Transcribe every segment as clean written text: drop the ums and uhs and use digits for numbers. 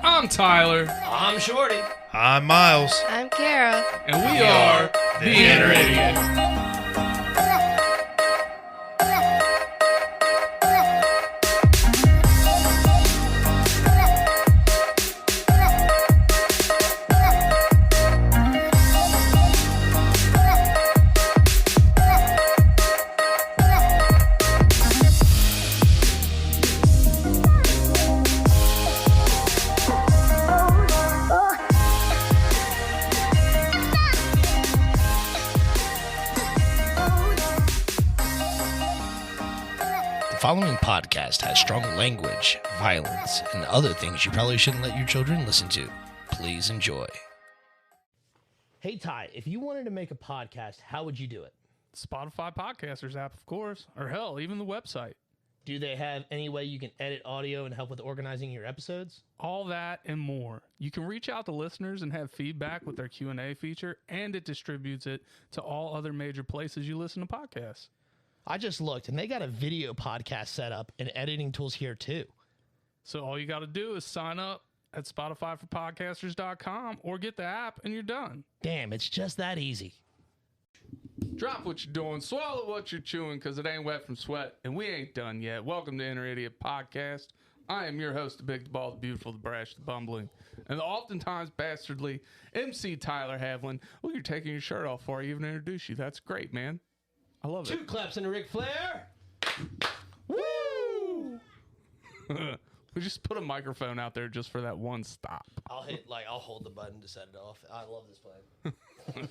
I'm Tyler. I'm Shorty. I'm Miles. I'm Kara. And we are The Inner Idiot. The following podcast has strong language, violence, and other things you probably shouldn't let your children listen to. Please enjoy. Hey, Ty, if you wanted to make a podcast, how would you do it? Spotify Podcasters app, of course. Or hell, even the website. Do they have any way you can edit audio and help with organizing your episodes? All that and more. You can reach out to listeners and have feedback with their Q&A feature, and it distributes it to all other major places you listen to podcasts. I just looked, and they got a video podcast set up and editing tools here, too. So all you got to do is sign up at SpotifyForPodcasters.com or get the app, and you're done. Damn, it's just that easy. Drop what you're doing, swallow what you're chewing, because it ain't wet from sweat, and we ain't done yet. Welcome to Inner Idiot Podcast. I am your host, the big, the bald, the beautiful, the brash, the bumbling, and the oftentimes bastardly MC Tyler Havlin. Well, you're taking your shirt off before I even introduce you. That's great, man. I love it. 2 claps and a Ric Flair. Woo! We just put a microphone out there just for that one stop. I'll hold the button to set it off. I love this plan.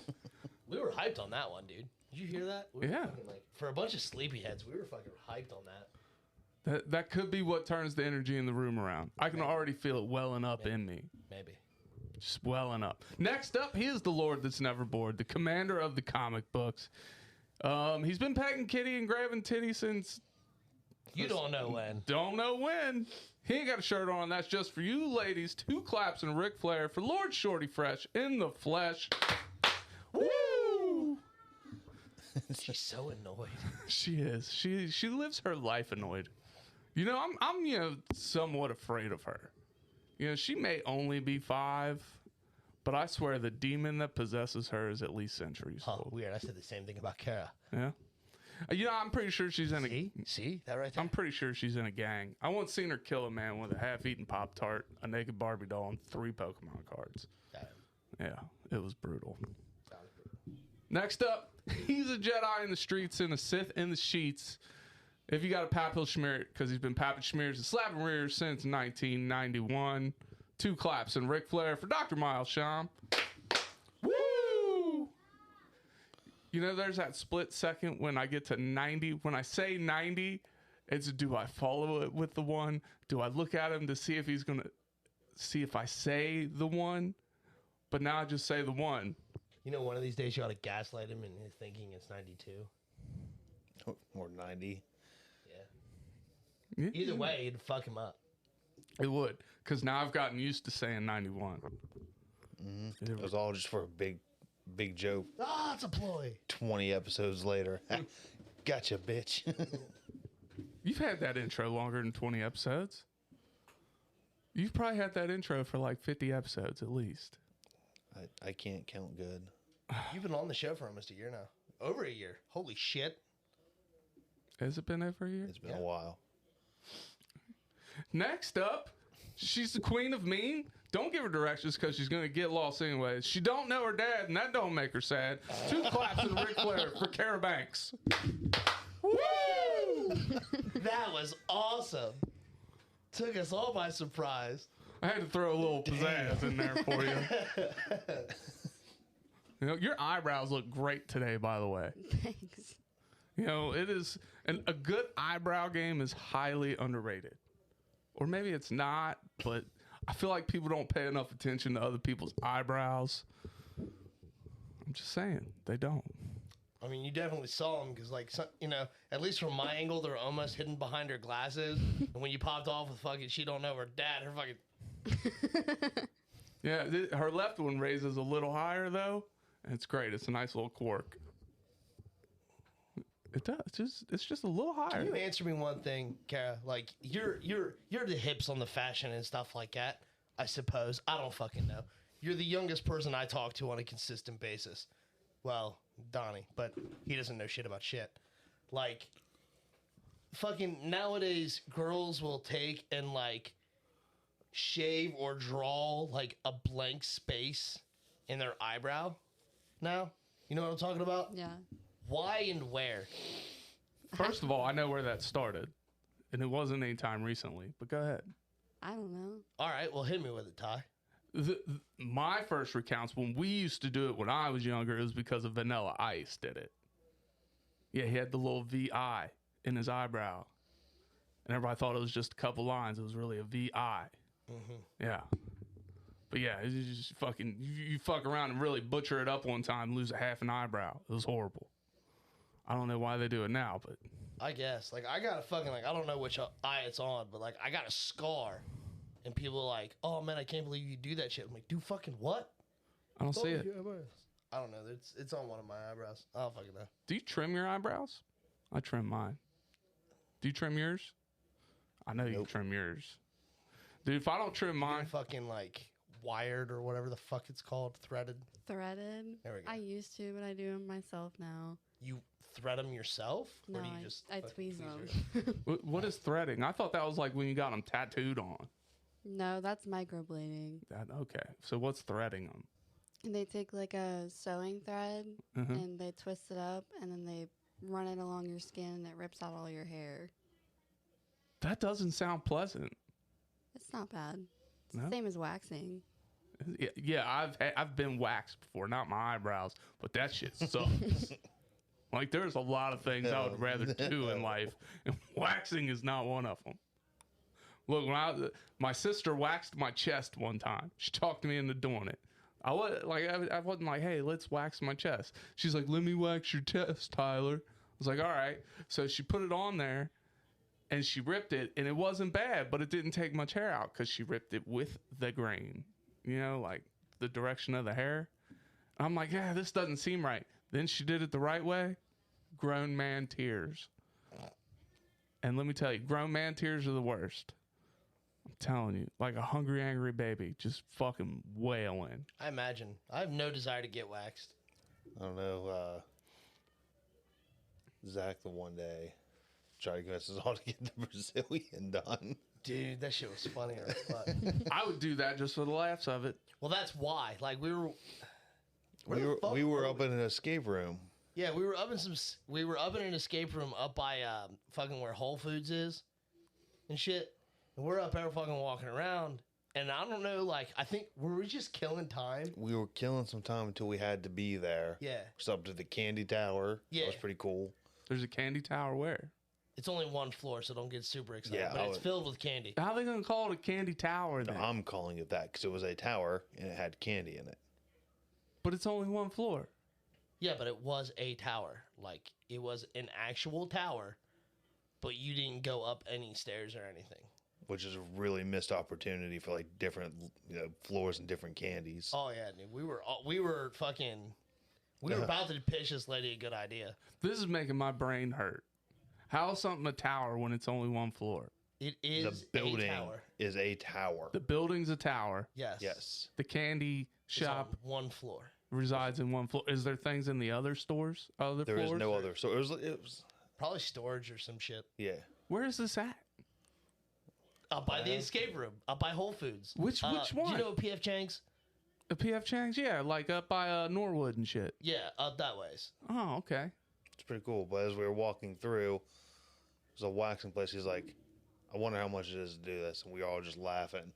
We were hyped on that one, dude. Did you hear that? We were Yeah. For a bunch of sleepyheads, we were fucking hyped on that. That could be what turns the energy in the room around. I can already feel it welling up in me. Maybe. Just welling up. Next up, he is the Lord that's never bored, the commander of the comic books. He's been packing kitty and grabbing titty since... You don't know when. Don't know when. He ain't got a shirt on. That's just for you ladies. 2 claps and Ric Flair for Lord Shorty Fresh in the flesh. Woo! She's so annoyed. She is. She lives her life annoyed. You know, I'm somewhat afraid of her. You know, she may only be 5, but I swear the demon that possesses her is at least centuries Oh, old. weird. I said the same thing about Kara. Yeah. You know, I'm pretty sure she's in a... See that right there? I'm pretty sure she's in a gang. I once seen her kill a man with a half-eaten Pop-Tart, a naked Barbie doll, and 3 Pokemon cards. Yeah, it was brutal. Next up, he's a Jedi in the streets and a Sith in the sheets. If you got a pap, he'll schmear it, because he's been papping schmears and slapping rears since 1991. 2 claps and Ric Flair for Dr. Miles Sham. Woo! You know, there's that split second when I get to 90. When I say 90, it's do I follow it with the 1? Do I look at him to see if he's going to see if I say the 1? But now I just say the 1. You know, one of these days you ought to gaslight him into thinking it's 92. Or 90. Yeah. Either way, it'd fuck him up. It would, because now I've gotten used to saying 91. It was all just for a big joke. Ah, it's a ploy. 20 episodes later. Gotcha, bitch. You've had that intro longer than 20 episodes. You've probably had that intro for like 50 episodes at least. I can't count good. You've been on the show for almost a year now. Over a year. Holy shit. Has it been over a year? It's been a while. Next up, she's the queen of mean. Don't give her directions because she's going to get lost anyways. She don't know her dad, and that don't make her sad. 2 claps and Ric Flair for Kara Banks. Woo! That was awesome. Took us all by surprise. I had to throw a little pizzazz in there for you. You know, your eyebrows look great today, by the way. Thanks. You know, it is, and a good eyebrow game is highly underrated. Or maybe it's not, but I feel like people don't pay enough attention to other people's eyebrows. I'm just saying, they don't. I mean, you definitely saw them because, like, you know, at least from my angle, they're almost hidden behind her glasses. And when you popped off with fucking, she don't know her dad, her fucking... Yeah, her left one raises a little higher, though. And it's great. It's a nice little quirk. It does. It's just a little higher. Can you answer me one thing, Kara? Like you're the hips on the fashion and stuff like that. I suppose I don't fucking know. You're the youngest person I talk to on a consistent basis. Well, Donnie, but he doesn't know shit about shit. Like, fucking nowadays, girls will take and like shave or draw like a blank space in their eyebrow. Now, you know what I'm talking about? Yeah. Why and where? First of all, I know where that started, and it wasn't any time recently. But go ahead. I don't know. All right, well, hit me with it, Ty. My first recounts when we used to do it when I was younger, it was because of Vanilla Ice did it. Yeah, he had the little VI in his eyebrow, and everybody thought it was just a couple lines. It was really a VI. Yeah, but yeah, it's just fucking you fuck around and really butcher it up one time, lose a half an eyebrow. It was horrible. I don't know why they do it now, but I guess. Like, I got a fucking, like, I don't know which eye it's on, but, like, I got a scar. And people are like, oh, man, I can't believe you do that shit. I'm like, do fucking what? I don't see it. I don't know. It's on one of my eyebrows. I don't fucking know. Do you trim your eyebrows? I trim mine. Do you trim yours? I know you trim yours. Dude, if I don't trim mine... Fucking, like, wired or whatever the fuck it's called. Threaded. Threaded. There we go. I used to, but I do them myself now. You thread them yourself? No, or do you I tweeze them. What is threading? I thought that was like when you got them tattooed on. No, that's microblading. Okay. So what's threading them? And they take like a sewing thread and they twist it up and then they run it along your skin and it rips out all your hair. That doesn't sound pleasant. It's not bad. It's No? the same as waxing. Yeah, I've been waxed before, not my eyebrows, but that shit sucks. Like, there's a lot of things I would rather do in life, and waxing is not one of them. Look, when my sister waxed my chest one time. She talked me into doing it. I wasn't like, hey, let's wax my chest. She's like, let me wax your chest, Tyler. I was like, all right. So she put it on there, and she ripped it, and it wasn't bad, but it didn't take much hair out because she ripped it with the grain. You know, like the direction of the hair. I'm like, yeah, this doesn't seem right. Then she did it the right way. Grown man tears. And let me tell you, grown man tears are the worst. I'm telling you, like a hungry, angry baby, just fucking wailing. I imagine. I have no desire to get waxed. I don't know. Zach, the one day, tried to convince us all to get the Brazilian done. Dude, that shit was funny as fuck. I would do that just for the laughs of it. Well, that's why. Like, we were up in an escape room. Yeah, we were up in an escape room up by fucking where Whole Foods is and shit. And we're up there fucking walking around. And I don't know, like, I think, were we just killing time? We were killing some time until we had to be there. Yeah. It's up to the candy tower. Yeah. That was pretty cool. There's a candy tower where? It's only one floor, so don't get super excited. Yeah, but it's filled with candy. How are they going to call it a candy tower then? I'm calling it that because it was a tower and it had candy in it. But it's only one floor. Yeah, but it was a tower. Like, it was an actual tower, but you didn't go up any stairs or anything. Which is a really missed opportunity for like different floors and different candies. Oh yeah, dude. We were about to pitch this lady a good idea. This is making my brain hurt. How is something a tower when it's only one floor? It is The building a tower. is a tower. The building's a tower. Yes. Yes. The candy It's shop on one floor. resides in one floor. Is there things in the other stores? Other There floors? is no other. So it was Probably storage or some shit. yeah. Where is this at? Up by the escape room. Up by Whole Foods. Which Do one? you know P.F. Chang's? The PF Chang's? Yeah, like up by Norwood and shit. Yeah, up that ways. Oh, okay. It's pretty cool. But as we were walking through, there's a waxing place. He's like, I wonder how much it is to do this. And we were all just laughing.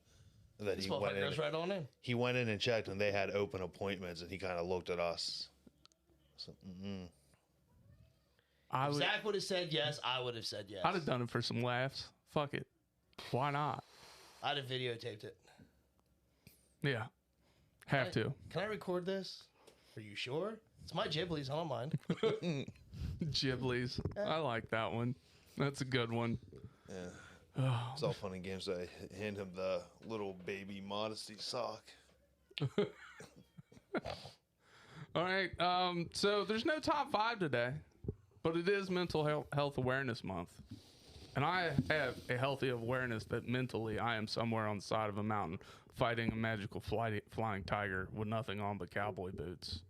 And then This he went motherfucker in. goes right on in. He went in and checked, and they had open appointments. And he kind of looked at us. So, If Zach would have said yes, I would have said yes. I'd have done it for some laughs. Fuck it. Why not? I'd have videotaped it. Yeah. Have to. Can I record this? Are you sure? It's my Ghibli's. I don't mind. Ghibli's. I like that one. That's a good one. yeah. It's all fun and games. I hand him the little baby modesty sock. All right. So there's no top 5 today. But it is Mental Health Awareness Month. And I have a healthy awareness that mentally I am somewhere on the side of a mountain fighting a magical flying tiger with nothing on but cowboy boots.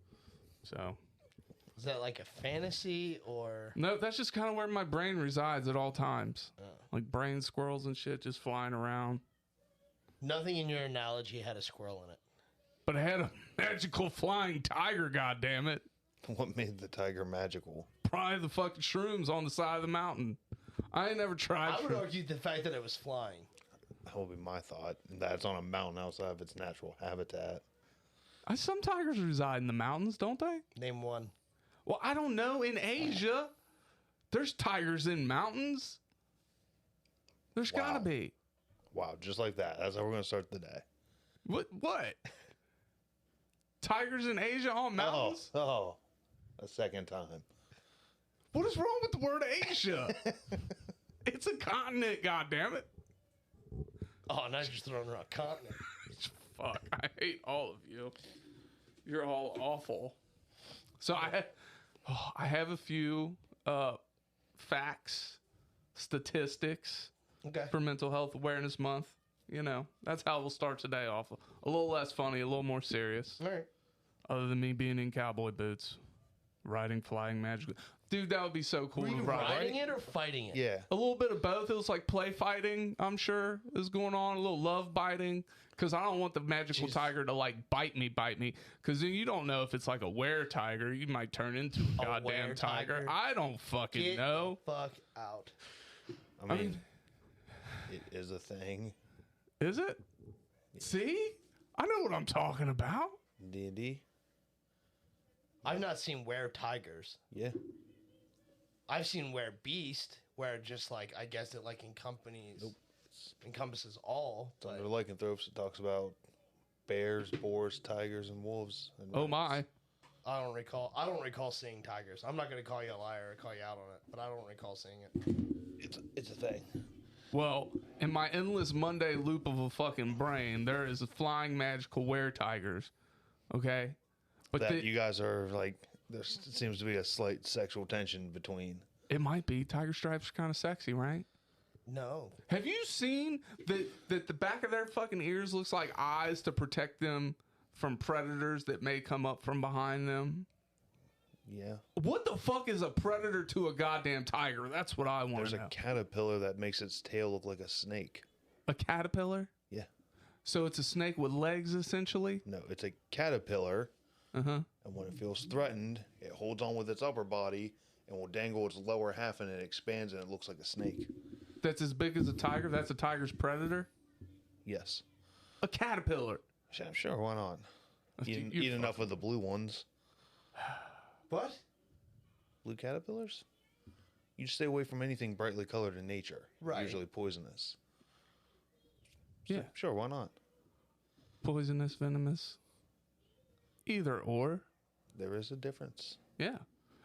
So... Is that like a fantasy or? No, that's just kind of where my brain resides at all times. Like brain squirrels and shit just flying around. Nothing in your analogy had a squirrel in it. But I had a magical flying tiger, goddammit. What made the tiger magical? Probably the fucking shrooms on the side of the mountain. I ain't never tried. I would argue the fact that it was flying. That would be my thought. That it's on a mountain outside of its natural habitat. Some tigers reside in the mountains, don't they? Name one. Well, I don't know. In Asia, there's tigers in mountains. There's gotta be. Wow, just like that. That's how we're gonna start the day. What? Tigers in Asia on mountains? Oh, a second time. What is wrong with the word Asia? It's a continent, goddammit. Oh, now you're just throwing around continent. Fuck, I hate all of you. You're all awful. So I have a few facts, statistics for Mental Health Awareness Month. You know, that's how we'll start today off. A little less funny, a little more serious. All right. Other than me being in cowboy boots, riding flying magical. Dude, that would be so cool. Were you to ride. riding it or fighting it? Yeah. A little bit of both. It was like play fighting, I'm sure, is going on. A little love biting. Because I don't want the magical tiger to like bite me. Because you don't know if it's like a were tiger. You might turn into a goddamn tiger. I don't fucking Get know. the fuck out. I mean, it is a thing. Is it? See? I know what I'm talking about. D&D? I've not seen were tigers. Yeah. I've seen were beast, where just like, I guess it like encompasses all. It's under lycanthropes. It talks about bears, boars, tigers, and wolves. And Oh my. I don't recall seeing tigers. I'm not going to call you a liar or call you out on it, but I don't recall seeing it. It's a thing. Well, in my endless Monday loop of a fucking brain, there is flying magical were tigers. Okay? But You guys are like, there seems to be a slight sexual tension between. it might be. Tiger stripes are kind of sexy, right? No. Have you seen that the back of their fucking ears looks like eyes to protect them from predators that may come up from behind them? Yeah. What the fuck is a predator to a goddamn tiger? That's what I want There's to know. a caterpillar that makes its tail look like a snake. A caterpillar? Yeah. So it's a snake with legs, essentially? No, it's a caterpillar. Uh-huh. And when it feels threatened, it holds on with its upper body and will dangle its lower half, and it expands and it looks like a snake. That's as big as a tiger? That's a tiger's predator? Yes. A caterpillar. Sure, why not? Eat enough of the blue ones. What? Blue caterpillars? You stay away from anything brightly colored in nature. Right. Usually poisonous. Yeah. Sure, why not? Poisonous, venomous. Either or. There is a difference. Yeah.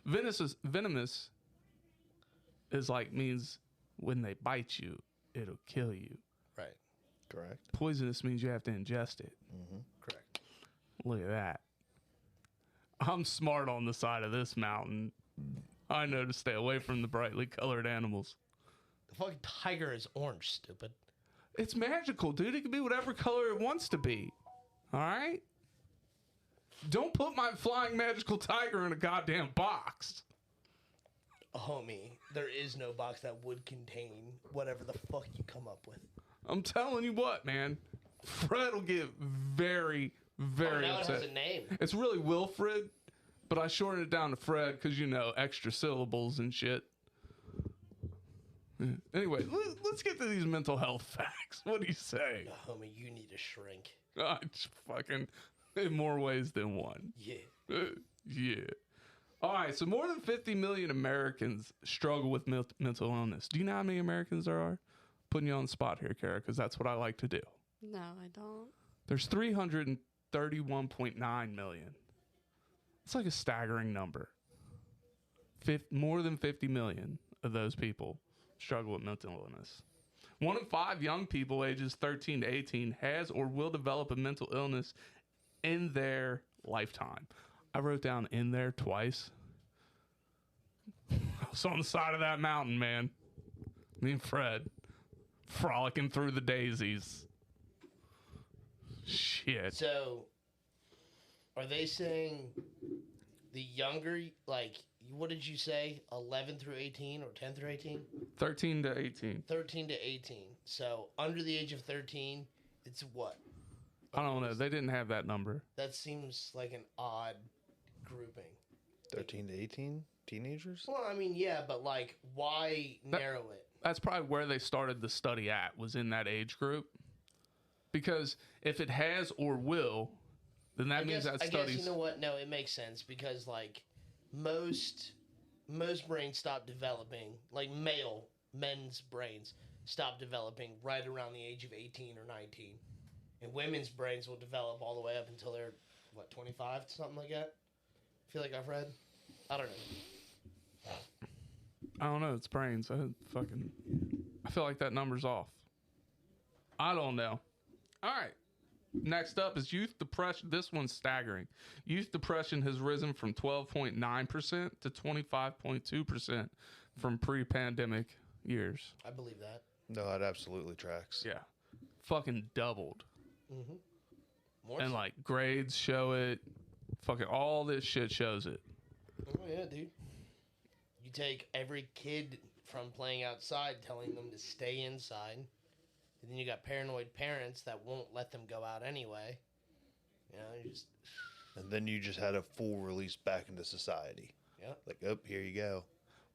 Venomous is like means when they bite you, it'll kill you. Right. Correct. Poisonous means you have to ingest it. Correct. Look at that. I'm smart on the side of this mountain. I know to stay away from the brightly colored animals. The fucking tiger is orange, stupid. It's magical, dude. It can be whatever color it wants to be. All right? Don't put my flying magical tiger in a goddamn box. Homie, there is no box that would contain whatever the fuck you come up with. I'm telling you what, man. Fred will get very, very now upset. it has a name. It's really Wilfred, but I shortened it down to Fred because, you know, extra syllables and shit. Yeah. Anyway, let's get to these mental health facts. What do you say? Homie, you need to shrink. It's fucking in more ways than one. Yeah. Yeah. All right, so more than 50 million Americans struggle with mental illness. Do you know how many Americans there are? Putting you on the spot here, Kara, because that's what I like to do. No, I don't. There's 331.9 million. It's like a staggering number. More than 50 million of those people struggle with mental illness. 1 in 5 young people ages 13 to 18 has or will develop a mental illness in their lifetime. I wrote down in there twice. I was on the side of that mountain, man. Me and Fred frolicking through the daisies. Shit. So, are they saying the younger, like, what did you say? 11 through 18 or 10 through 18? 13 to 18. 13 to 18. So, under the age of 13, it's what? I don't know. They didn't have that number. That seems like an odd grouping. 13 to 18 teenagers? Well, I mean, yeah, but like, why narrow it? That's probably where they started the study at, was in that age group. Because if it has or will, then that means that I study's... guess, you know what? No, it makes sense because, like, most brains stop developing, like men's brains stop developing right around the age of 18 or 19. And women's brains will develop all the way up until they're, what, 25? Something like that? I feel like I've read. I don't know. I don't know. It's brains. I feel like that number's off. I don't know. All right. Next up is youth depression. This one's staggering. Youth depression has risen from 12.9% to 25.2% from pre-pandemic years. I believe that. No, it absolutely tracks. Yeah. Fucking doubled. Mm-hmm. More And so. like grades show it. Fucking all this shit shows it. Oh, yeah, dude. You take every kid from playing outside, telling them to stay inside. And then you got paranoid parents that won't let them go out anyway. You know, you just... And then you just had a full release back into society. Yeah. Like, oh, here you go.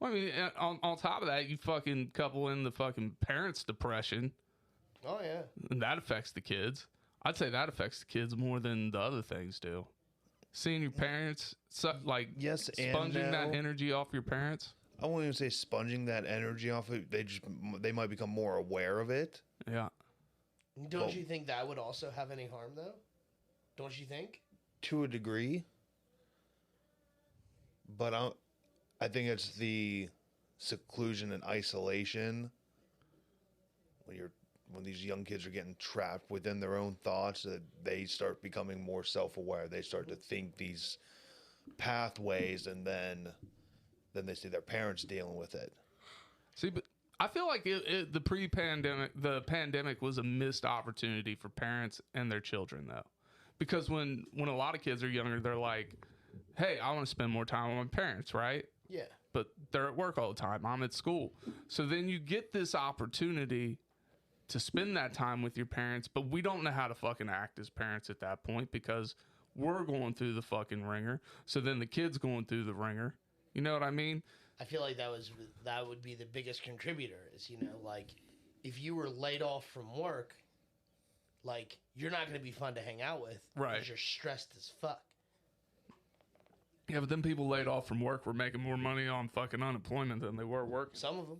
Well, I mean, on top of that, you fucking couple in the fucking parents' depression, Oh, yeah. and that affects the kids. I'd say that affects the kids more than the other things do. Seeing your parents, like, Yes, and sponging that no. energy off your parents. I won't even say sponging that energy off it. They might become more aware of it. Yeah. Don't Well- you think that would also have any harm, though? Don't you think? To a degree. But I think it's the seclusion and isolation when these young kids are getting trapped within their own thoughts, that they start becoming more self-aware. They start to think these pathways, and then they see their parents dealing with it. See, but I feel like the pandemic was a missed opportunity for parents and their children, though. Because when a lot of kids are younger, they're like, hey, I want to spend more time with my parents, right? Yeah. But they're at work all the time. I'm at school. So then you get this opportunity to spend that time with your parents, but we don't know how to fucking act as parents at that point because we're going through the fucking ringer. So then the kid's going through the ringer. You know what I mean? I feel like that would be the biggest contributor is, you know, like, if you were laid off from work, like, you're not going to be fun to hang out with. Right. Because you're stressed as fuck. Yeah, but then people laid off from work were making more money on fucking unemployment than they were working. Some of them.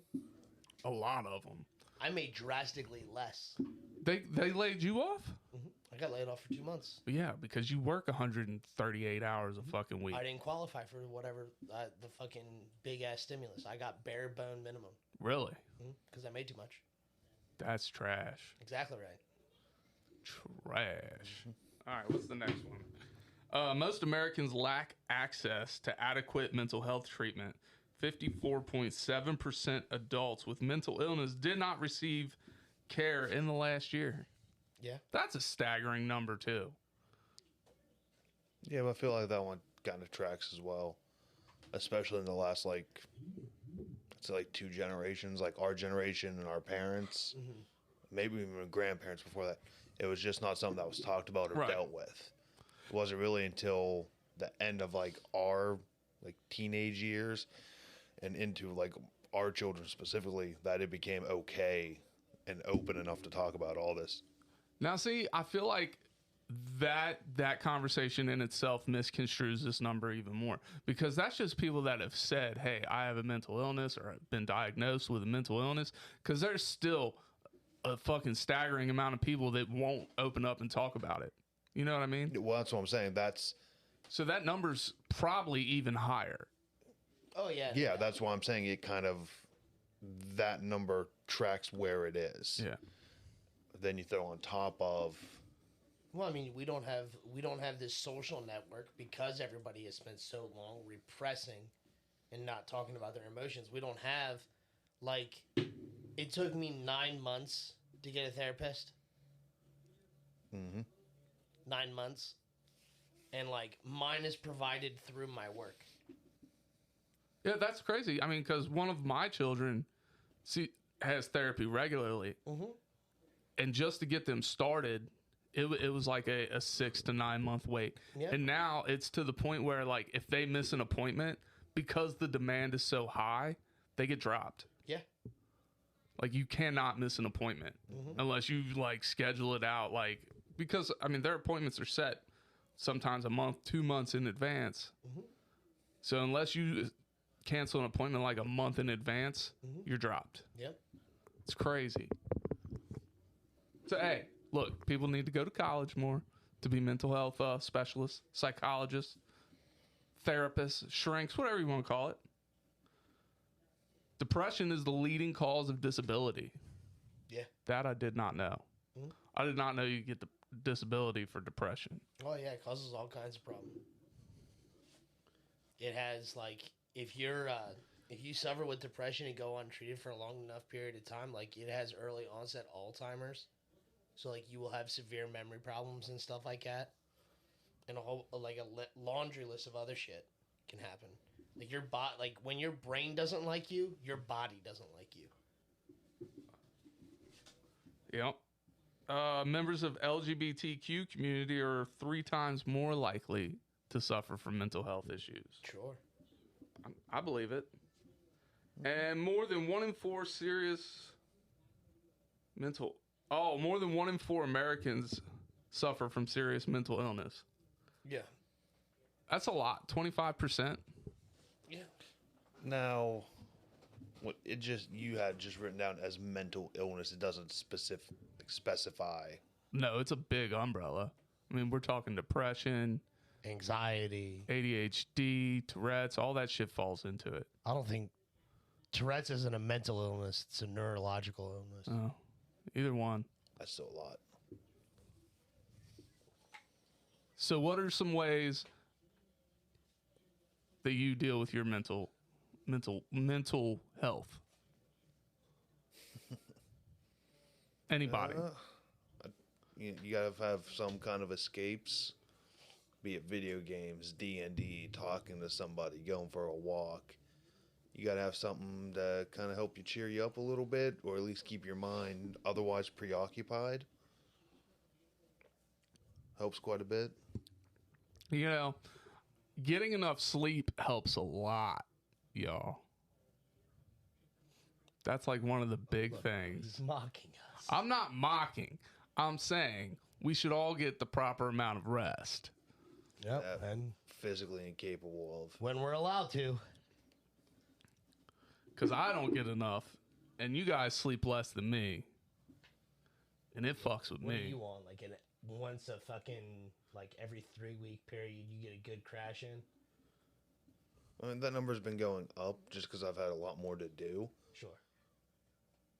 A lot of them. I made drastically less. They laid you off? I got laid off for 2 months. Yeah, because you work 138 hours a fucking week. I didn't qualify for whatever the fucking big ass stimulus. I got bare bone minimum Really? because I made too much. That's trash. Exactly right. Trash. All right, what's the next one? Most Americans lack access to adequate mental health treatment. 54.7% adults with mental illness did not receive care in the last year. Yeah. That's a staggering number, too. Yeah, but I feel like that one kind of tracks as well, especially in the last like 2 generations, like our generation and our parents, maybe even grandparents before that. It was just not something that was talked about or Right. dealt with. It wasn't really until the end of like our like teenage years and into like our children specifically that it became okay and open enough to talk about all this. Now, see, I feel like that conversation in itself misconstrues this number even more because that's just people that have said, hey, I have a mental illness or I've been diagnosed with a mental illness, because there's still a fucking staggering amount of people that won't open up and talk about it. You know what I mean? Well, that's what I'm saying. So that number's probably even higher. Oh yeah. Yeah, that's why I'm saying it kind of, that number tracks where it is. Yeah. Then you throw on top of, Well, I mean, we don't have this social network because everybody has spent so long repressing and not talking about their emotions. We don't have, like, it took me 9 months to get a therapist. Mm-hmm. 9 months. And, like, mine is provided through my work. Yeah, that's crazy. I mean, because one of my children has therapy regularly. Mm-hmm. And just to get them started, it was like a 6 to 9 month wait. Yeah. And now it's to the point where, like, if they miss an appointment, because the demand is so high, they get dropped. Yeah. Like, you cannot miss an appointment unless you, like, schedule it out. Like, because, I mean, their appointments are set sometimes a month, 2 months in advance. So unless you cancel an appointment like a month in advance, you're dropped. Yep. It's crazy. So, hey, look, people need to go to college more to be mental health specialists, psychologists, therapists, shrinks, whatever you want to call it. Depression is the leading cause of disability. Yeah. That I did not know. I did not know you get the disability for depression. Oh, yeah. It causes all kinds of problems. It has, like, if you suffer with depression and go untreated for a long enough period of time, like, it has early onset Alzheimer's. So, like, you will have severe memory problems and stuff like that. And a whole, like, a laundry list of other shit can happen. Like, when your brain doesn't like you, your body doesn't like you. Yep. Members of LGBTQ community are 3 times more likely to suffer from mental health issues. Sure. I believe it. And more than 1 in 4 more than 1 in 4 Americans suffer from serious mental illness. Yeah. That's a lot. 25%. Yeah. Now, what you had just written down as mental illness. It doesn't specify. No, it's a big umbrella. I mean, we're talking depression, Anxiety. ADHD, Tourette's, all that shit falls into it. I don't think Tourette's isn't a mental illness. It's a neurological illness. Oh, either one. That's still a lot. So what are some ways that you deal with your mental health? Anybody? You gotta have some kind of escapes, be it video games, D&D, talking to somebody, going for a walk. You gotta have something to kind of help you cheer you up a little bit, or at least keep your mind otherwise preoccupied. Helps quite a bit. You know, getting enough sleep helps a lot, y'all. That's like one of the big things. He's mocking us. I'm not mocking. I'm saying we should all get the proper amount of rest. Yep. And Physically incapable of. when we're allowed to. Because I don't get enough, and you guys sleep less than me. And it fucks with What me. do you want? Like, once a fucking, like, every 3-week period, you get a good crash in? I mean, that number's been going up just because I've had a lot more to do. Sure.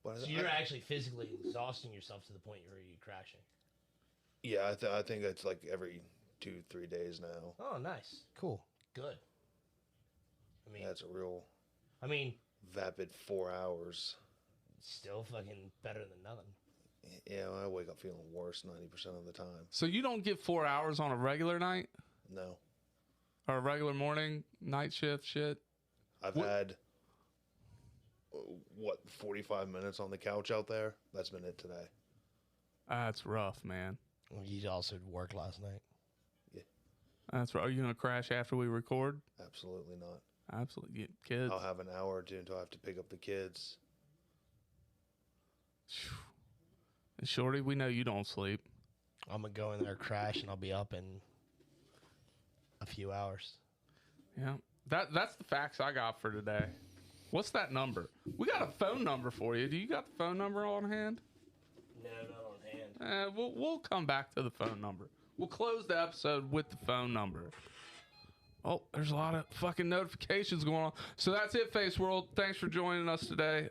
But So you're actually physically exhausting yourself to the point where you're crashing. Yeah, I think it's like every 2-3 days now. Oh, nice. Cool. Good. I mean, That's a real vapid 4 hours. still fucking better than nothing. Yeah, I wake up feeling worse 90% of the time. So you don't get 4 hours on a regular night? No. Or a regular morning, night shift shit? I've had, 45 minutes on the couch out there? That's been it today. That's rough, man. Well, you also worked last night. That's right. Are you going to crash after we record? Absolutely not. Absolutely. Get kids. I'll have an hour or two until I have to pick up the kids. And Shorty, we know you don't sleep. I'm going to go in there, crash, and I'll be up in a few hours. Yeah. That's the facts I got for today. What's that number? We got a phone number for you. Do you got the phone number on hand? No, not on hand. We'll come back to the phone number. We'll close the episode with the phone number. Oh, there's a lot of fucking notifications going on. So that's it, Face World. Thanks for joining us today.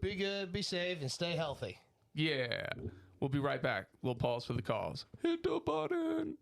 Be good, be safe, and stay healthy. Yeah. We'll be right back. We'll pause for the calls. Hit the button.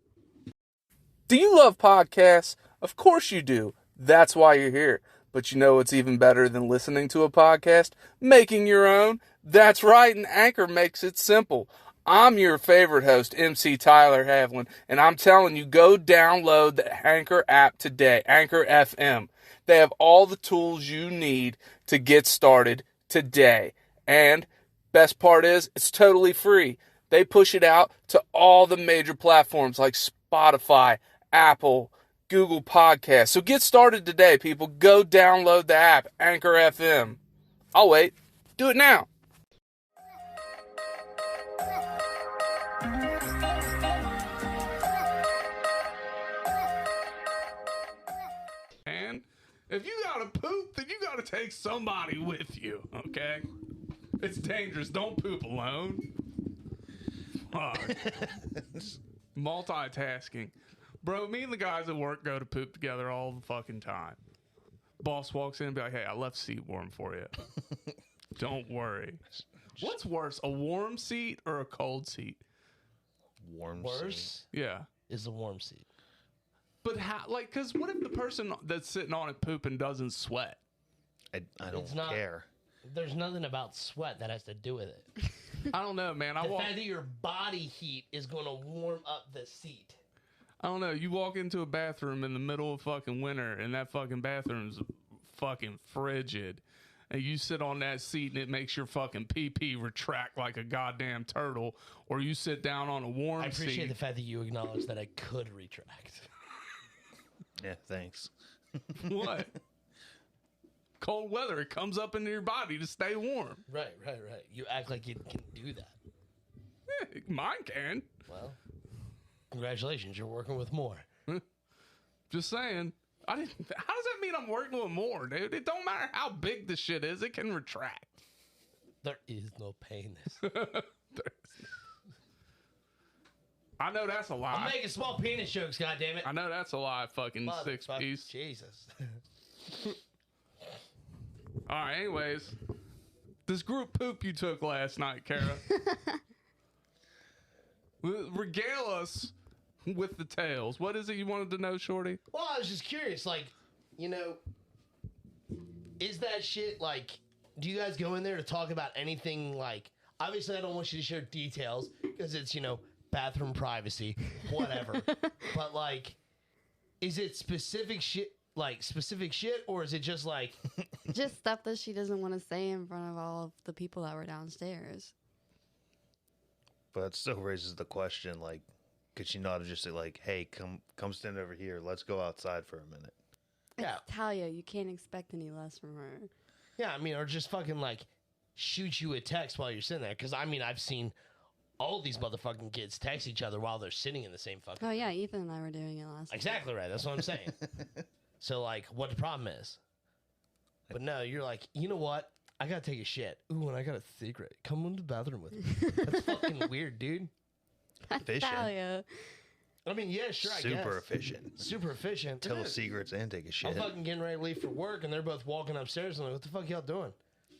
Do you love podcasts? Of course you do. That's why you're here. But you know what's even better than listening to a podcast? Making your own. That's right, and Anchor makes it simple. I'm your favorite host, MC Tyler Havlin, and I'm telling you, go download the Anchor app today, Anchor FM. They have all the tools you need to get started today. And best part is, it's totally free. They push it out to all the major platforms like Spotify, Apple, Google Podcasts. So get started today, people. Go download the app, Anchor FM. I'll wait. Do it now. And if you gotta poop, then you gotta take somebody with you, okay? It's dangerous. Don't poop alone. Fuck. Multitasking. Bro, me and the guys at work go to poop together all the fucking time. Boss walks in and be like, hey, I left seat warm for you. Don't worry. What's worse, a warm seat or a cold seat? Warm Worse Yeah. is the warm seat. But how, like, because what if the person that's sitting on it pooping doesn't sweat? I don't It's not- care. There's nothing about sweat that has to do with it. I don't know, man. The fact that your body heat is going to warm up the seat. I don't know. You walk into a bathroom in the middle of fucking winter, and that fucking bathroom's fucking frigid. And you sit on that seat, and it makes your fucking pee-pee retract like a goddamn turtle. Or you sit down on a warm I appreciate seat. the fact that you acknowledge that I could retract. Yeah, thanks. What? Cold weather, it comes up into your body to stay warm. Right. You act like you can do that. Yeah, mine can. Well, congratulations, you're working with more. Just saying. How does that mean I'm working with more, dude? It don't matter how big the shit is, it can retract. There is no penis. I know that's a lie. I'm making small penis jokes, goddammit. I know that's a lie, fucking six Motherfucker. piece. Jesus. All right, anyways. This group poop you took last night, Kara. Regale us with the tales. What is it you wanted to know, Shorty? Well, I was just curious, like, you know, is that shit, like, do you guys go in there to talk about anything, like, obviously I don't want you to share details, because it's, you know, bathroom privacy, whatever. But, like, is it specific shit, or is it just, like... Just stuff that she doesn't want to say in front of all of the people that were downstairs. But it still raises the question, like, could she not have just said, like, hey, come stand over here. Let's go outside for a minute. Yeah. It's Talia. You can't expect any less from her. Yeah, I mean, or just fucking, like, shoot you a text while you're sitting there. Because, I mean, I've seen all these motherfucking kids text each other while they're sitting in the same fucking... Oh, yeah. Ethan and I were doing it last night. Exactly right. That's what I'm saying. So, like, what the problem is. But no, you're like, you know what? I gotta take a shit. Ooh, and I got a secret. Come into the bathroom with me. That's fucking weird, dude. That's Efficient. Talia. I mean, yeah, sure, I guess. Super efficient. Super efficient. Tell Dude, secrets and take a I'm shit. fucking getting ready to leave for work, and they're both walking upstairs. And I'm like, what the fuck y'all doing?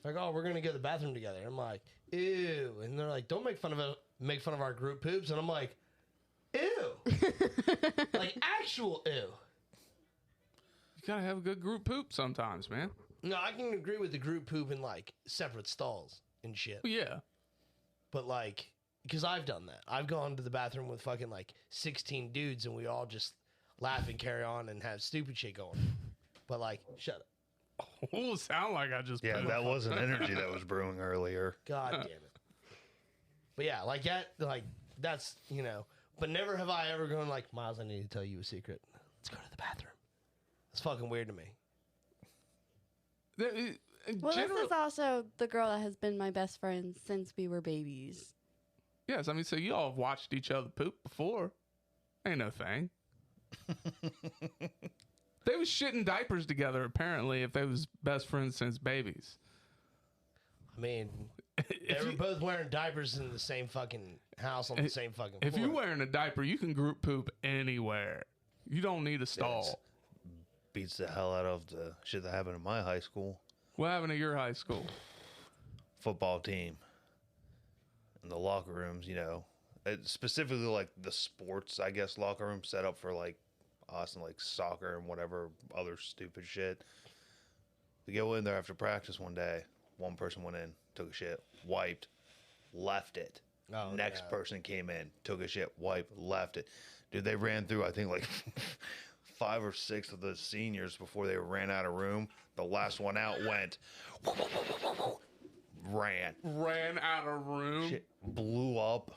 Like, oh, we're gonna go to the bathroom together. I'm like, ew. And they're like, don't make fun of our group poops. And I'm like, ew. Like, actual ew. You gotta have a good group poop sometimes, man. No, I can agree with the group poop in, like, separate stalls and shit. Well, yeah. But, like, because I've done that. I've gone to the bathroom with fucking, like, 16 dudes, and we all just laugh and carry on and have stupid shit going. But, like, shut up. Oh, sound like I just Yeah, pooped. that was an energy that was brewing earlier. God damn it. But, yeah, like, that's, you know. But never have I ever gone, like, Miles, I need to tell you a secret. Let's go to the bathroom. That's fucking weird to me. Well, this is also the girl that has been my best friend since we were babies. Yes, I mean, so you all have watched each other poop before. Ain't no thing. They was shitting diapers together, apparently, if they was best friends since babies. I mean, they were both wearing diapers in the same fucking house on the same fucking floor. If you're wearing a diaper, you can group poop anywhere. You don't need a stall. Beats the hell out of the shit that happened in my high school. What happened at your high school? Football team. In the locker rooms, you know. Specifically, like, the sports, I guess, locker room set up for, like, us and, like, soccer and whatever other stupid shit. We go in there after practice one day. One person went in, took a shit, wiped, left it. Oh, Next no. person came in, took a shit, wiped, left it. Dude, they ran through, I think, like 5 or 6 of the seniors before they ran out of room. The last one out went, ran out of room. shit, blew up,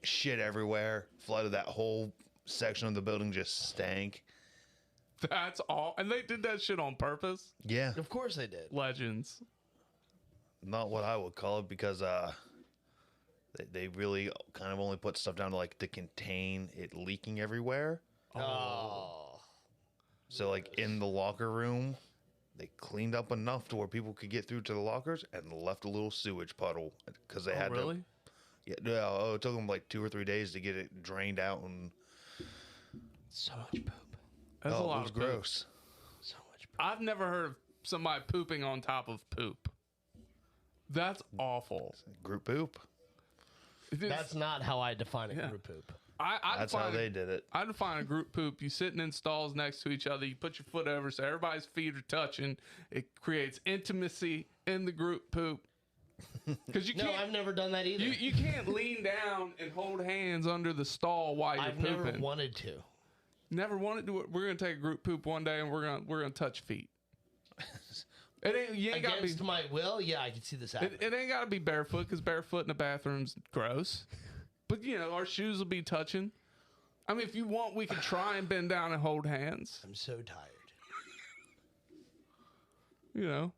shit everywhere, flooded that whole section of the building, just stank. That's all. And they did that shit on purpose. Yeah, Of course they did. Legends. not what I would call it, because they really kind of only put stuff down to like to contain it leaking everywhere. Oh. So like in the locker room, they cleaned up enough to where people could get through to the lockers and left a little sewage puddle because they had really? to. Yeah, it took them like 2 or 3 days to get it drained out, and So much poop. That's a it lot was of poop. gross. So much poop. I've never heard of somebody pooping on top of poop. That's awful. Group poop. That's not how I define a Yeah. group poop. That's how they did it. I define a group poop. You sitting in stalls next to each other. You put your foot over so everybody's feet are touching. It creates intimacy in the group poop. Because you No, can't. I've never done that either. You can't lean down and hold hands under the stall while you're I've pooping. never wanted to. Never wanted to. We're gonna take a group poop one day and we're gonna touch feet. It ain't. You ain't gotta be. Against my will, yeah, I can see this happening. It ain't gotta be barefoot because barefoot in the bathroom's gross. But you know our shoes will be touching. I mean, if you want, we could try and bend down and hold hands. I'm so tired. You know.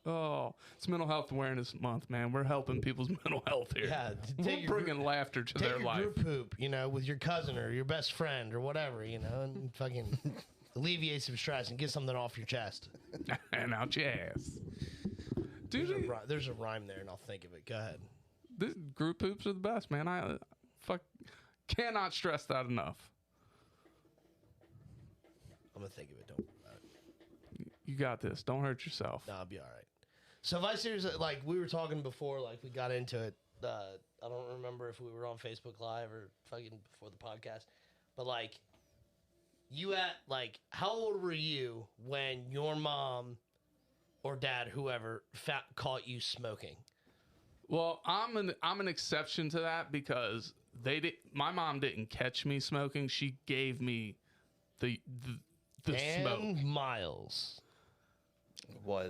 Oh, it's Mental Health Awareness Month, man. We're helping people's mental health here. Yeah, We're take your bringing laughter to Take their your life. group poop, with your cousin or your best friend or whatever, and fucking alleviate some stress and get something off your chest. And out your ass. Dude, There's a rhyme there, and I'll think of it. Go ahead. this group poops are the best, man. I cannot stress that enough. I'm gonna think of it. Don't worry about it. You got this. Don't hurt yourself. No, I'll be all right. So if I seriously, like we were talking before, like we got into it. I don't remember if we were on Facebook Live or fucking before the podcast, but like, how old were you when your mom or dad, whoever, caught you smoking? Well, I'm an exception to that because my mom didn't catch me smoking. She gave me the smoke. And Miles. What,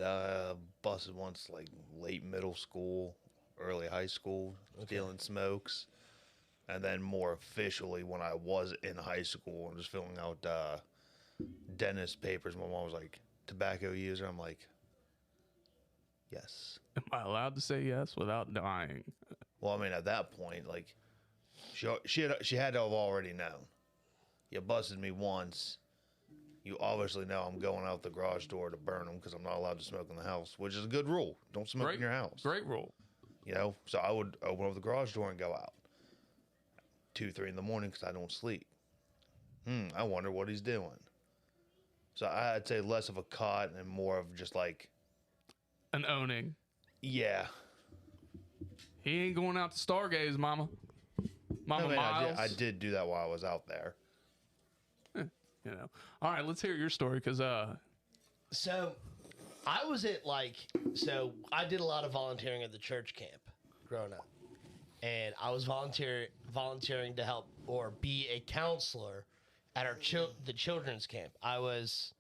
busted once, like late middle school, early high school, stealing smokes. And then more officially when I was in high school and just filling out dentist papers, my mom was like, tobacco user? I'm like, yes. Am I allowed to say yes without dying? Well, I mean, at that point, like, she had to have already known. You busted me once. You obviously know I'm going out the garage door to burn them because I'm not allowed to smoke in the house, which is a good rule. Don't smoke in your house. Great rule. So I would open up the garage door and go out 2, 3 in the morning because I don't sleep. I wonder what he's doing. So I'd say less of a caught and more of just like, An owning. yeah. He ain't going out to stargaze, mama. Mama I mean, Miles. I did do that while I was out there. All right, let's hear your story because So, I was at I did a lot of volunteering at the church camp growing up, and I was volunteering to help or be a counselor at the children's camp. I was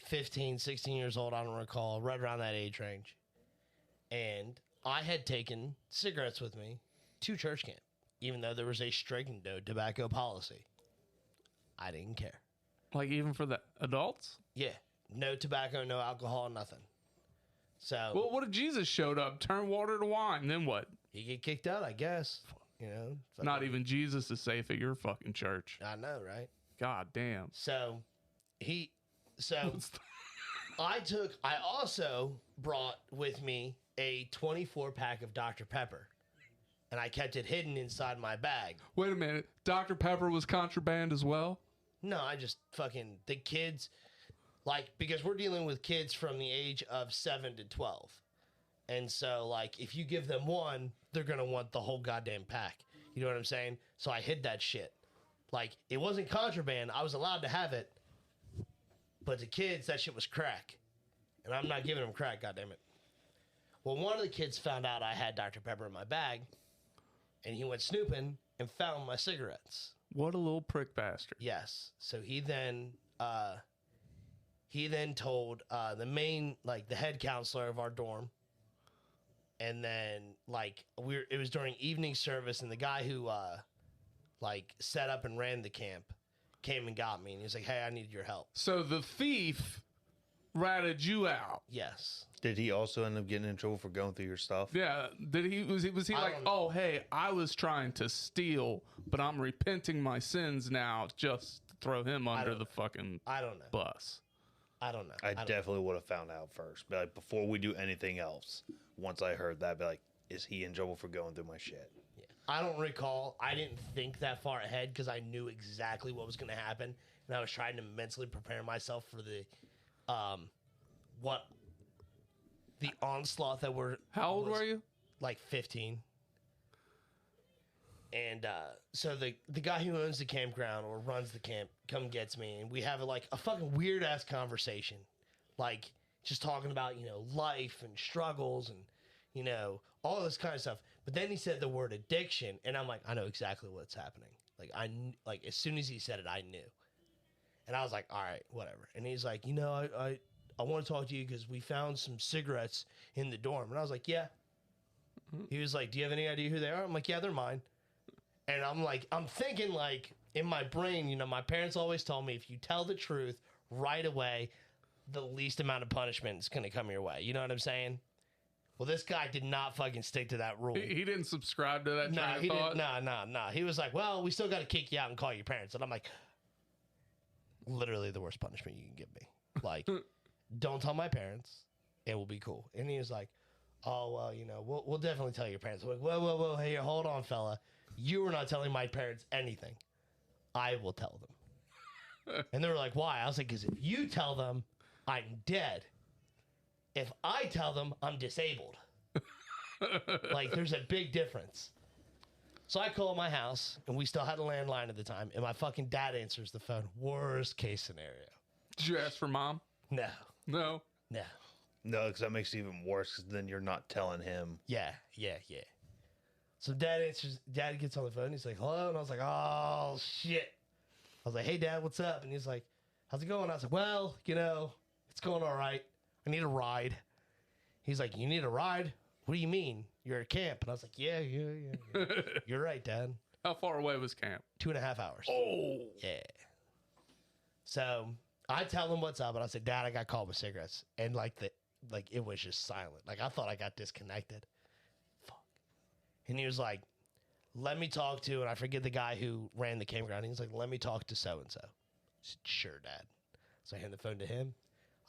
15, 16 years old. I don't recall, right around that age range, and I had taken cigarettes with me to church camp, even though there was a strict no tobacco policy. I didn't care. like even for the adults. Yeah, no tobacco, no alcohol, nothing. So, Well, what if Jesus showed up, turned water to wine? Then what? you get kicked out, I guess. Not even Jesus is safe at your fucking church. I know, right? God damn. So, I also brought with me a 24 pack of Dr. Pepper, and I kept it hidden inside my bag. Wait a minute. Dr. Pepper was contraband as well? No, I just the kids, because we're dealing with kids from the age of 7 to 12. And so, if you give them one, they're going to want the whole goddamn pack. You know what I'm saying? So I hid that shit. It wasn't contraband. I was allowed to have it. But the kids, that shit was crack. And I'm not giving him crack, goddammit. Well, one of the kids found out I had Dr. Pepper in my bag, and he went snooping and found my cigarettes. What a little prick bastard. Yes. So he then told the main, like, the head counselor of our dorm. And then, like, it was during evening service, and the guy who, like, set up and ran the camp came and got me. And he was like, hey, I need your help. So the thief ratted you out. Yes. Did he also end up getting in trouble for going through your stuff? Yeah. Was he I like, don't know. oh, hey, I was trying to steal, but I'm repenting my sins now, just to throw him under the fucking I don't know. bus? I don't know. I definitely would have found out first. But like, before we do anything else, once I heard that, be like, is he in trouble for going through my shit? Yeah. I don't recall. I didn't think that far ahead because I knew exactly what was going to happen. And I was trying to mentally prepare myself for the, the onslaught that were. How old were you? Like 15. And so the guy who owns the campground or runs the camp gets me, and we have a fucking weird ass conversation, like just talking about life and struggles and all this kind of stuff. But then he said the word addiction, and I'm like, I know exactly what's happening. Like as soon as he said it, I knew, and I was like, all right, whatever. And he's like, I want to talk to you because we found some cigarettes in the dorm, and I was like, yeah. He was like, do you have any idea who they are? I'm like, yeah, they're mine. And I'm thinking like in my brain, my parents always told me if you tell the truth right away, the least amount of punishment is going to come your way. You know what I'm saying? Well, this guy did not fucking stick to that rule. He didn't subscribe to that No, train of he thought? didn't. No. He was like, well, we still got to kick you out and call your parents. And I'm like, literally the worst punishment you can give me. Like, don't tell my parents. It will be cool. And he was like, oh, well, we'll definitely tell your parents. I'm like, whoa, hey, hold on, fella. You were not telling my parents anything. I will tell them. And they were like, why? I was like, because if you tell them, I'm dead. If I tell them, I'm disabled. Like, there's a big difference. So I call my house, and we still had a landline at the time, and my fucking dad answers the phone. Worst case scenario. Did you ask for mom? No. No. No. No, because that makes it even worse. Because then you're not telling him. Yeah. So dad gets on the phone. He's like, hello. And I was like, oh, shit. I was like, hey, Dad, what's up? And he's like, how's it going? I was like, well, it's going all right. I need a ride. He's like, you need a ride? What do you mean? You're at camp. And I was like, yeah. You're right, Dad. How far away was camp? 2.5 hours. Oh. Yeah. So I tell him what's up, and I said, Dad, I got called with cigarettes. And it was just silent. Like, I thought I got disconnected. Fuck. And he was like, let me talk to, and I forget the guy who ran the campground. He was like, let me talk to so-and-so. I said, sure, Dad. So I hand the phone to him.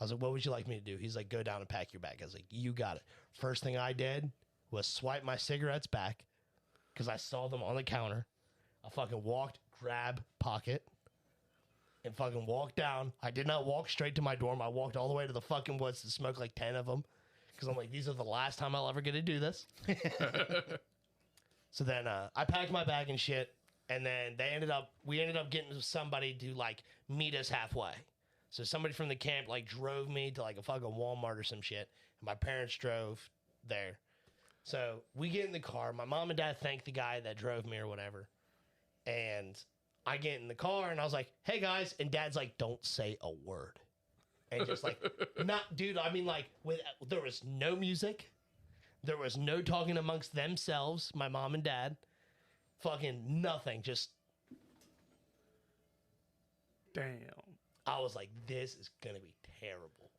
I was like, what would you like me to do? He's like, go down and pack your bag. I was like, you got it. First thing I did was swipe my cigarettes back because I saw them on the counter. I fucking walked, grab pocket, and fucking walked down. I did not walk straight to my dorm. I walked all the way to the fucking woods to smoke like 10 of them because I'm like, these are the last time I'll ever get to do this. So then I packed my bag and shit, and then we ended up getting somebody to like meet us halfway. So somebody from the camp like drove me to like a fucking Walmart or some shit, and my parents drove there. So we get in the car. My mom and dad thank the guy that drove me or whatever, and I get in the car and I was like, hey guys, and Dad's like, don't say a word. And just like, not, dude, I mean like, there was no music. There was no talking amongst themselves, my mom and dad. Fucking nothing, just. Damn. I was like, this is going to be terrible.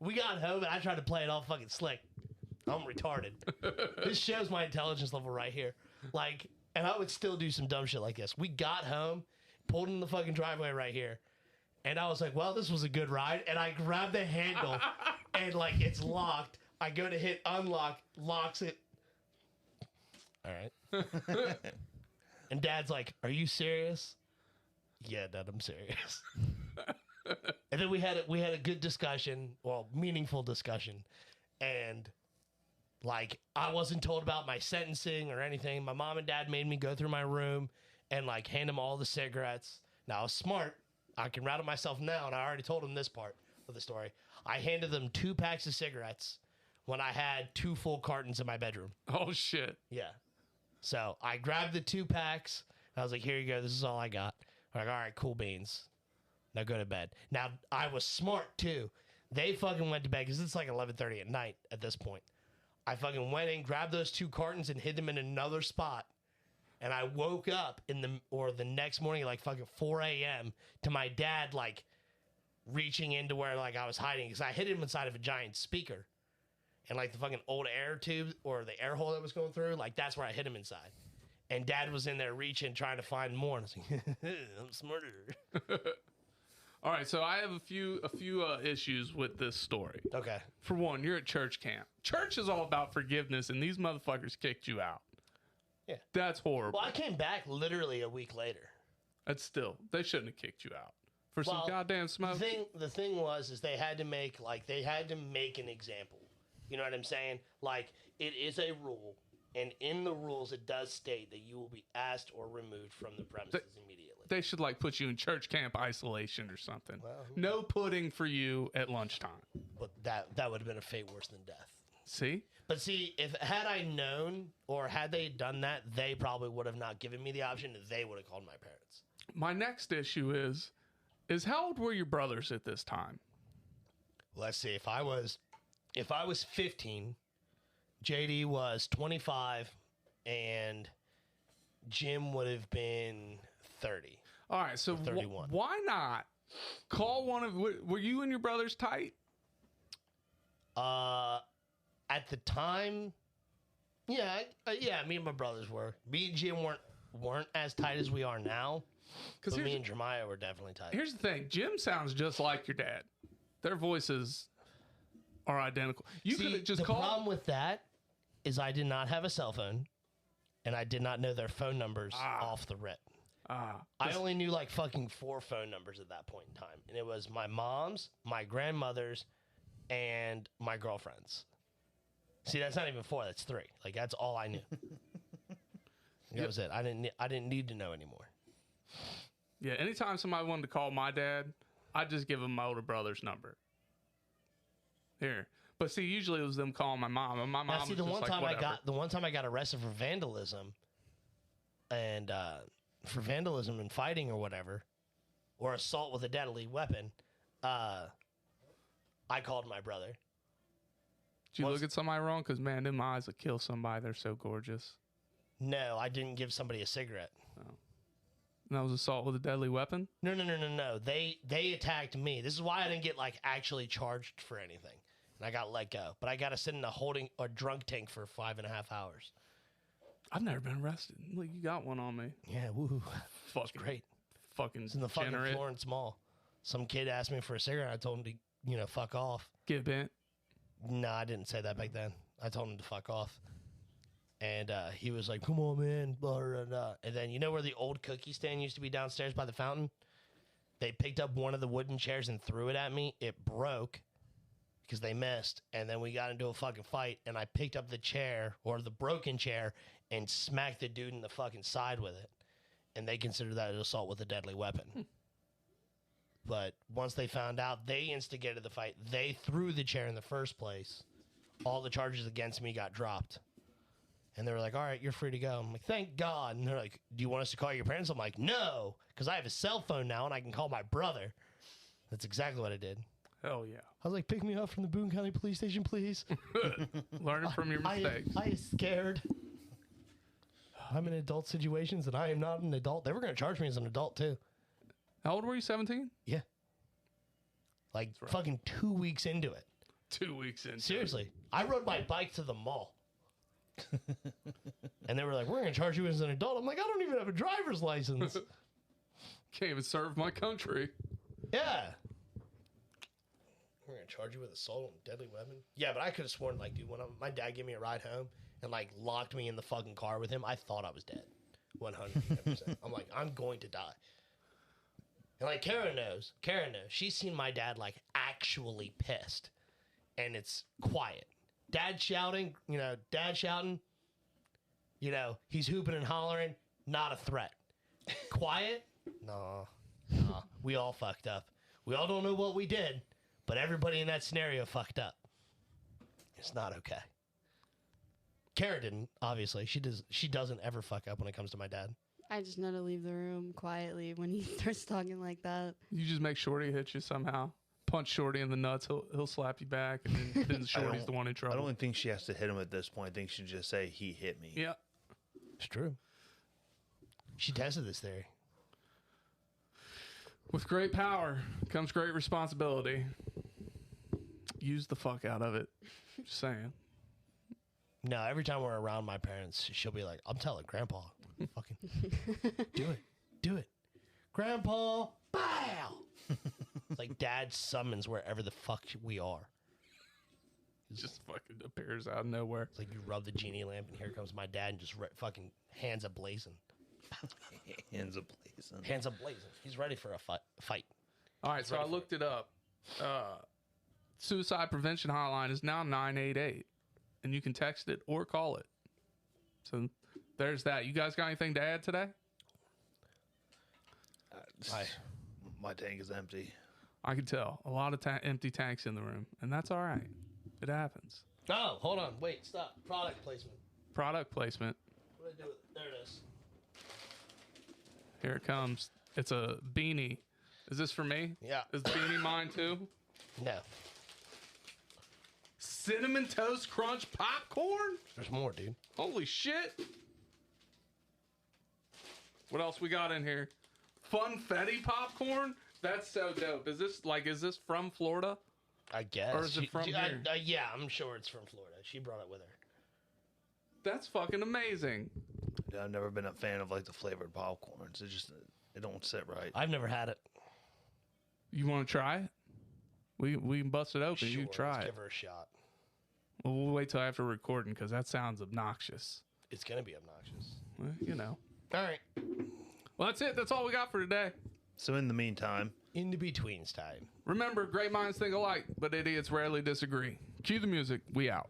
We got home and I tried to play it all fucking slick. I'm retarded. This shows my intelligence level right here. Like, and I would still do some dumb shit like this. We got home, pulled in the fucking driveway right here, and I was like, well, this was a good ride. And I grabbed the handle, and like, it's locked. I go to hit unlock, locks it. All right. And Dad's like, are you serious? Yeah, Dad, I'm serious. And then we had a good discussion, well, meaningful discussion. And like, I wasn't told about my sentencing or anything. My mom and dad made me go through my room and like hand them all the cigarettes. Now I was smart. I can rattle myself now, and I already told them this part. of the story. I handed them 2 packs of cigarettes when I had 2 full cartons in my bedroom. Oh, shit. Yeah. So I grabbed the 2 packs. And I was like, here you go. This is all I got. I'm like, all right, cool beans. Now go to bed. Now, I was smart, too. They fucking went to bed because it's like 11:30 at night at this point. I fucking went in, grabbed those 2 cartons, and hid them in another spot. And I woke up the next morning at like fucking 4 a.m. to my dad like reaching into where like I was hiding because I hid him inside of a giant speaker. And like the fucking old air tube or the air hole that was going through, like that's where I hid him inside. And Dad was in there reaching, trying to find more. And I was like, I'm smarter. All right, so I have a few issues with this story. Okay. For one, you're at church camp. Church is all about forgiveness, and these motherfuckers kicked you out. Yeah. That's horrible. Well, I came back literally a week later. That's still, they shouldn't have kicked you out for some goddamn smoke. The thing was they had to make an example. You know what I'm saying? Like, it is a rule, and in the rules it does state that you will be asked or removed from the premises immediately. They should like put you in church camp isolation or something. Well, no pudding for you at lunchtime. But that would have been a fate worse than death. See? But see, had I known or had they done that, they probably would have not given me the option. They would have called my parents. My next issue is how old were your brothers at this time? Let's see. If I was 15, JD was 25, and Jim would have been 30. All right, so 31. Why not call one of? Were you and your brothers tight? At the time, yeah, me and my brothers were. Me and Jim weren't as tight as we are now. But me and Jeremiah were definitely tight. Here's the thing: Jim sounds just like your dad. Their voices are identical. You could have just called. The problem with that is I did not have a cell phone, and I did not know their phone numbers off the rip. I only knew like fucking 4 phone numbers at that point in time, and it was my mom's, my grandmother's, and my girlfriend's. See, that's not even 4. That's 3. Like that's all I knew. That was it. I didn't need to know anymore. Yeah. Anytime somebody wanted to call my dad, I'd just give them my older brother's number. Here. But see, usually it was them calling my mom, and my mom. See, the one time I got arrested for vandalism, and and fighting or whatever, or assault with a deadly weapon, I called my brother. Did you look at somebody wrong? Because man, them eyes would kill somebody. They're so gorgeous. No, I didn't give somebody a cigarette. Oh. And that was assault with a deadly weapon? No. They attacked me. This is why I didn't get like actually charged for anything. And I got let go. But I got to sit in a drunk tank for 5.5 hours. I've never been arrested. Look, you got one on me. Yeah, woo. Fucking great. Fucking it's in the fucking Florence Mall. Some kid asked me for a cigarette. I told him to, fuck off. Get bent. No, I didn't say that back then. I told him to fuck off. And he was like, come on, man. Blah, blah, blah. And then you know where the old cookie stand used to be downstairs by the fountain? They picked up one of the wooden chairs and threw it at me. It broke because they missed. And then we got into a fucking fight. And I picked up the chair, or the broken chair, and smacked the dude in the fucking side with it. And they considered that an assault with a deadly weapon. But once they found out, they instigated the fight. They threw the chair in the first place. All the charges against me got dropped. And they were like, all right, you're free to go. I'm like, thank God. And they're like, do you want us to call your parents? I'm like, no, because I have a cell phone now and I can call my brother. That's exactly what I did. Hell yeah. I was like, pick me up from the Boone County Police Station, please. Learning from your mistakes. I is scared. I'm in adult situations and I am not an adult. They were going to charge me as an adult, too. How old were you, 17? Yeah. Like fucking 2 weeks into it. 2 weeks into Seriously. I rode my bike to the mall. And they were like, we're going to charge you as an adult. I'm like, I don't even have a driver's license. Can't even serve my country. Yeah. We're going to charge you with assault and deadly weapon? Yeah, but I could have sworn, like, dude, when my dad gave me a ride home and, like, locked me in the fucking car with him, I thought I was dead. 100%. I'm like, I'm going to die. And, like, Karen knows. She's seen my dad, like, actually pissed. And it's quiet. Dad shouting, he's hooping and hollering, not a threat. Quiet? Nah. We all fucked up. We all don't know what we did, But everybody in that scenario fucked up. It's not okay. Karen didn't, obviously. She doesn't ever fuck up when it comes to my dad. I just know to leave the room quietly when he starts talking like that. You just make Shorty hit you somehow. Punch Shorty in the nuts. He'll slap you back, and then Shorty's the one in trouble. I don't think she has to hit him at this point. I think she just say he hit me. Yeah, It's true. She tested this theory. with great power comes great responsibility. Use the fuck out of it. Just saying. No, every time we're around my parents, she'll be like, I'm telling Grandpa. Fucking do it. Grandpa, bow. It's like Dad summons wherever the fuck we are. Just fucking appears out of nowhere. It's like you rub the genie lamp and here comes my dad and just fucking hands a blazing. Hands a blazing. Hands a blazing. He's ready for a fight. All right, so I looked it up. Suicide prevention hotline is now 988, and you can text it or call it. So there's that. You guys got anything to add today? My tank is empty. I can tell. A lot of empty tanks in the room, and that's all right. It happens. Oh, hold on. Wait, stop. Product placement. Product placement. What do I do with it? There it is. Here it comes. It's a beanie. Is this for me? Yeah. Is the beanie mine too? No. Cinnamon Toast Crunch popcorn? There's more, dude. Holy shit. What else we got in here? Funfetti popcorn? That's so dope. Is this from Florida? I guess. Or is it from here? Yeah, I'm sure it's from Florida. She brought it with her. That's fucking amazing. Yeah, I've never been a fan of like the flavored popcorns. It don't sit right. I've never had it. You want to try it? We can bust it open. Sure, You try let's it. give her a shot. Well, we'll wait till after recording because that sounds obnoxious. It's going to be obnoxious. Well, you know. All right. Well, that's it. That's all we got for today. So in the meantime, In the betweens time. Remember, great minds think alike, but idiots rarely disagree. Cue the music. We out.